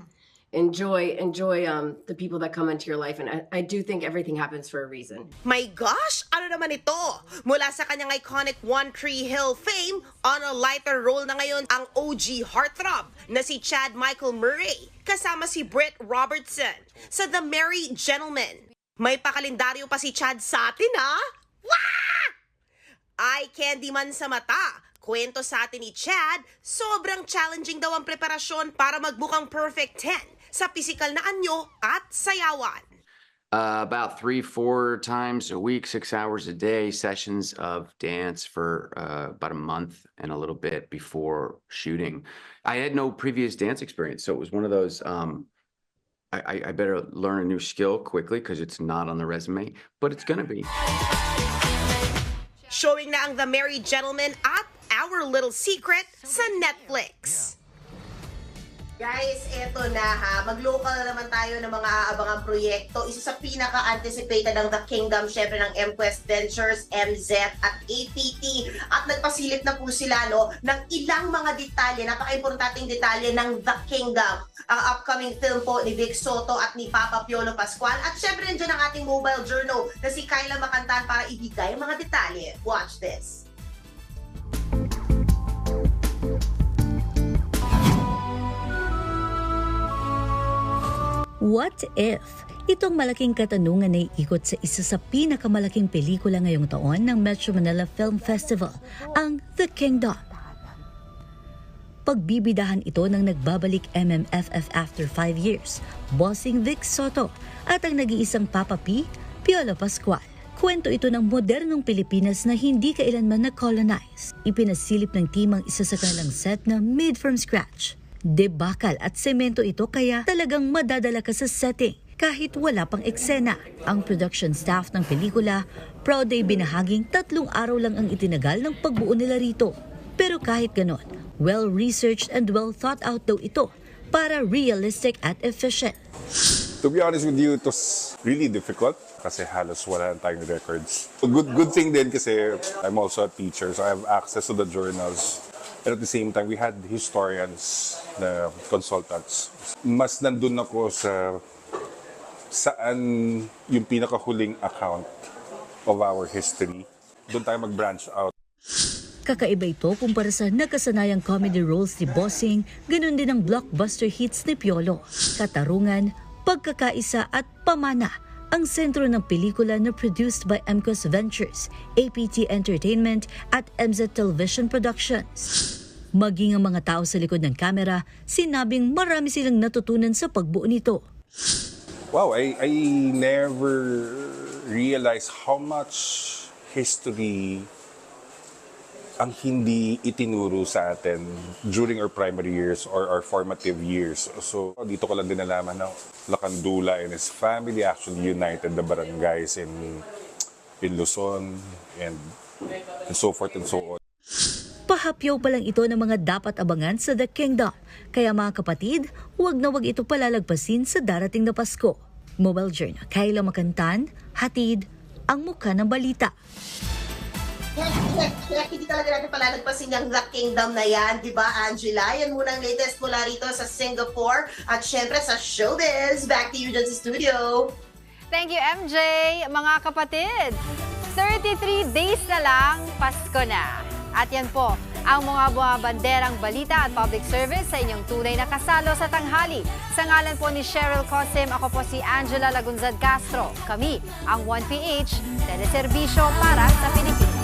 Enjoy the people that come into your life, and I do think everything happens for a reason. My gosh, ano naman ito? Mula sa kanyang iconic One Tree Hill fame, on a lighter role na ngayon ang OG heartthrob na si Chad Michael Murray, kasama si Britt Robertson sa The Merry Gentleman. May pakalendaryo pa si Chad sa atin, ha? Wah! Eye candy man sa mata. Kwento sa atin ni Chad, sobrang challenging daw ang preparasyon para magmukhang perfect 10 sa pisikal na anyo at sayawan. About 3-4 times a week, 6 hours a day, sessions of dance for about a month and a little bit before shooting. I had no previous dance experience, so it was one of those, I better learn a new skill quickly because it's not on the resume, but it's gonna be. Showing na ang The Merry Gentleman at Our Little Secret sa Netflix. Guys, eto na ha. Mag-local na naman tayo ng mga aabangang proyekto. Isa sa pinaka-anticipated ng The Kingdom, syempre ng MQuest Ventures, MZ at APT. At nagpasilip na po sila ng ilang mga detalye, napaka-importanting detalye ng The Kingdom. Ang upcoming film po ni Vic Soto at ni Papa Piolo Pascual. At syempre nandiyan ang ating mobile journal na si Kyla Macantan para ibigay ang mga detalye. Watch this. What if Itong malaking katanungan ay ikot sa isa sa pinakamalaking pelikula ngayong taon ng Metro Manila Film Festival, ang The Kingdom. Pagbibidahan ito ng nagbabalik MMFF after 5 years, Bossing Vic Soto at ang nag-iisang Papa P, Piolo Pascual. Kwento ito ng modernong Pilipinas na hindi kailanman na-colonize. Ipinasilip ng team ang isa sa kanilang set na made from scratch. Debakal at semento ito kaya talagang madadala ka sa setting kahit wala pang eksena. Ang production staff ng pelikula, proud ay binahaging 3 araw lang ang itinagal ng pagbuo nila rito. Pero kahit ganon, well-researched and well-thought-out daw ito para realistic at efficient. To be honest with you, it was really difficult kasi halos wala tayong records. Good thing din kasi I'm also a teacher, so I have access to the journals. And at the same time, we had historians, na consultants. Mas nandun ako sa saan yung pinakahuling account of our history. Doon tayo mag-branch out. Kakaiba ito kumpara sa nakasanayang comedy roles ni Bossing, ganun din ang blockbuster hits ni Piolo. Katarungan, pagkakaisa at pamana ang sentro ng pelikula na produced by MCOS Ventures, APT Entertainment at MZ Television Productions. Maging ang mga tao sa likod ng kamera, sinabing marami silang natutunan sa pagbuo nito. Wow, I never realized how much history ang hindi itinuro sa atin during our primary years or our formative years. So dito ko lang din nalaman na Lacandula and his family actually united the barangays in Luzon and so forth and so on. Pahapyaw pa lang ito ng mga dapat abangan sa The Kingdom. Kaya mga kapatid, huwag na huwag ito palalagpasin sa darating na Pasko. Mobile Journal, Kayla Makantan, hatid ang mukha ng balita. Kaya hindi talaga natin palalagpasin yung The Kingdom na yan, di ba Angela? Yan muna ang latest mula rito sa Singapore at syempre sa showbiz. Back to you dyan sa studio. Thank you, MJ. Mga kapatid, 33 days na lang, Pasko na. At yan po, ang mga banderang balita at public service sa inyong tunay na kasalo sa tanghali. Sa ngalan po ni Cheryl Cosim, ako po si Angela Lagunzad Castro. Kami ang 1PH, teleserbisyo para sa Pilipinas.